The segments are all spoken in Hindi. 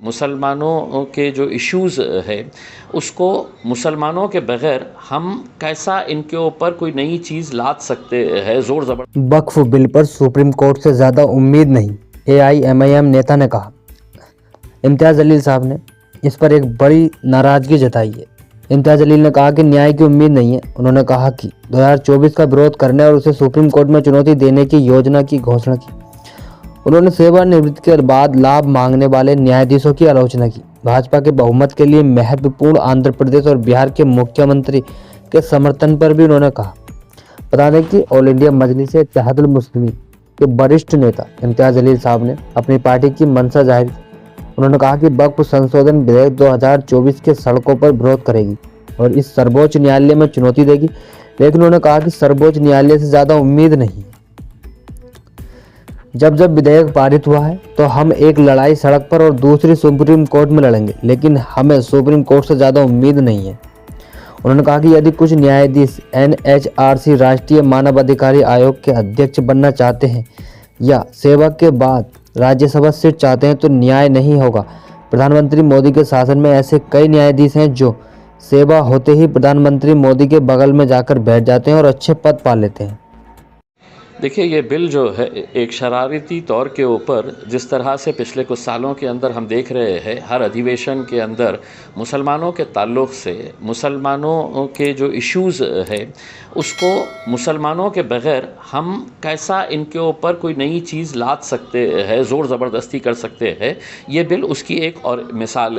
मुसलमानों के जो इश्यूज़ है उसको मुसलमानों के बगैर हम कैसा इनके ऊपर कोई नई चीज़ लाद सकते हैं, ज़ोर ज़बर। वक्फ बिल पर सुप्रीम कोर्ट से ज़्यादा उम्मीद नहीं, AIMIM नेता ने कहा। इम्तियाज़ जलील साहब ने इस पर एक बड़ी नाराज़गी जताई है। इम्तियाज़ जलील ने कहा कि न्याय की उम्मीद नहीं है। उन्होंने कहा कि 2024 का विरोध करने और उसे सुप्रीम कोर्ट में चुनौती देने की योजना की घोषणा की। उन्होंने सेवानिवृत्ति के बाद लाभ मांगने वाले न्यायाधीशों की आलोचना की। भाजपा के बहुमत के लिए महत्वपूर्ण आंध्र प्रदेश और बिहार के मुख्यमंत्री के समर्थन पर भी उन्होंने कहा। बता दें कि ऑल इंडिया मजलिस-ए-इत्तेहादुल मुस्लिमीन के वरिष्ठ नेता इम्तियाज़ जलील साहब ने अपनी पार्टी की मंशा जाहिर की। उन्होंने कहा कि वक्फ संशोधन विधेयक 2024 के सड़कों पर विरोध करेगी और इस सर्वोच्च न्यायालय में चुनौती देगी, लेकिन उन्होंने कहा कि सर्वोच्च न्यायालय से ज़्यादा उम्मीद नहीं। जब विधेयक पारित हुआ है तो हम एक लड़ाई सड़क पर और दूसरी सुप्रीम कोर्ट में लड़ेंगे, लेकिन हमें सुप्रीम कोर्ट से ज़्यादा उम्मीद नहीं है। उन्होंने कहा कि यदि कुछ न्यायाधीश NHRC राष्ट्रीय मानवाधिकार आयोग के अध्यक्ष बनना चाहते हैं या सेवा के बाद राज्यसभा सीट चाहते हैं तो न्याय नहीं होगा। प्रधानमंत्री मोदी के शासन में ऐसे कई न्यायाधीश हैं जो सेवा होते ही प्रधानमंत्री मोदी के बगल में जाकर बैठ जाते हैं और अच्छे पद पा लेते हैं। देखिए, ये बिल जो है एक शरारती तौर के ऊपर जिस तरह से पिछले कुछ सालों के अंदर हम देख रहे हैं, हर अधिवेशन के अंदर मुसलमानों के ताल्लुक़ से मुसलमानों के जो इश्यूज़ है उसको मुसलमानों के बगैर हम कैसा इनके ऊपर कोई नई चीज़ लाद सकते हैं, ज़ोर ज़बरदस्ती कर सकते हैं, ये बिल उसकी एक और मिसाल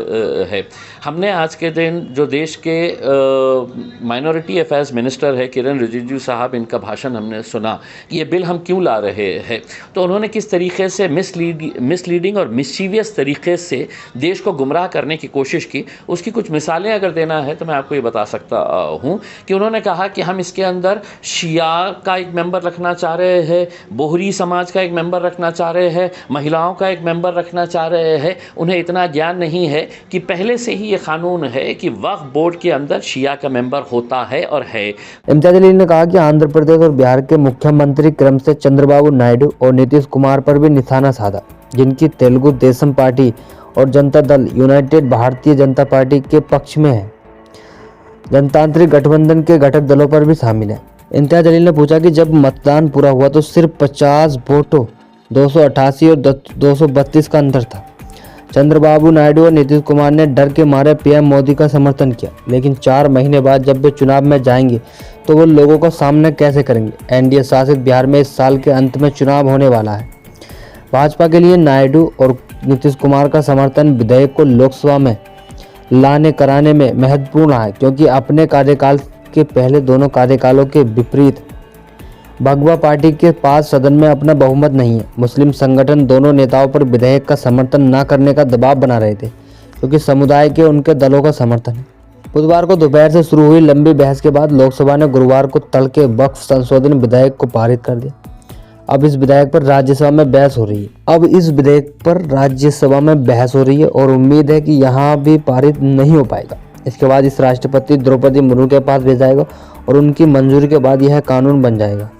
है। हमने आज के दिन जो देश के माइनॉरिटी अफेयर्स मिनिस्टर है किरण रिजिजू साहब, इनका भाषण हमने सुना कि ये बिल हम क्यों ला रहे हैं, तो उन्होंने किस तरीके से मिसलीडिंग और मिस्चीवियस तरीके से देश को गुमराह करने की कोशिश की, उसकी कुछ मिसालें अगर देना है तो मैं आपको ये बता सकता हूँ कि उन्होंने कहा कि हम इसके अंदर शिया का एक मेंबर रखना चाह रहे हैं, बोहरी समाज का एक मेंबर रखना चाह रहे हैं, महिलाओं का एक मेंबर रखना चाह रहे हैं। उन्हें इतना ज्ञान नहीं है कि पहले से ही ये कानून है कि वक्फ बोर्ड के अंदर शिया का मेंबर होता है और है। इम्तियाज़ जलील ने कहा कि आंध्र प्रदेश और बिहार के मुख्यमंत्री क्रम से चंद्रबाबू नायडू और नीतीश कुमार पर भी निशाना साधा, जिनकी तेलुगु देशम पार्टी और जनता दल यूनाइटेड भारतीय जनता पार्टी के पक्ष में है। जनतांत्रिक गठबंधन के घटक दलों पर भी शामिल है। इम्तियाज़ जलील ने पूछा कि जब मतदान पूरा हुआ तो सिर्फ 50 वोटों 288 और 232 का अंतर था। चंद्रबाबू नायडू और नीतीश कुमार ने डर के मारे PM मोदी का समर्थन किया, लेकिन 4 महीने बाद जब वे चुनाव में जाएंगे तो वो लोगों का सामना कैसे करेंगे। NDA शासित बिहार में इस साल के अंत में चुनाव होने वाला है। भाजपा के लिए नायडू और नीतीश कुमार का समर्थन विधेयक को लोकसभा में कराने में महत्वपूर्ण है, क्योंकि अपने कार्यकाल के पहले दोनों कार्यकालों के विपरीत भगवा पार्टी के पास सदन में अपना बहुमत नहीं है। मुस्लिम संगठन दोनों नेताओं पर विधेयक का समर्थन न करने का दबाव बना रहे थे, क्योंकि समुदाय के उनके दलों का समर्थन है। बुधवार को दोपहर से शुरू हुई लंबी बहस के बाद लोकसभा ने गुरुवार को तड़के वक्फ संशोधन विधेयक को पारित कर दिया। अब इस विधेयक पर राज्यसभा में बहस हो रही है और उम्मीद है कि यहाँ भी पारित नहीं हो पाएगा। इसके बाद इस राष्ट्रपति द्रौपदी मुर्मू के पास भेजा जाएगा और उनकी मंजूरी के बाद यह कानून बन जाएगा।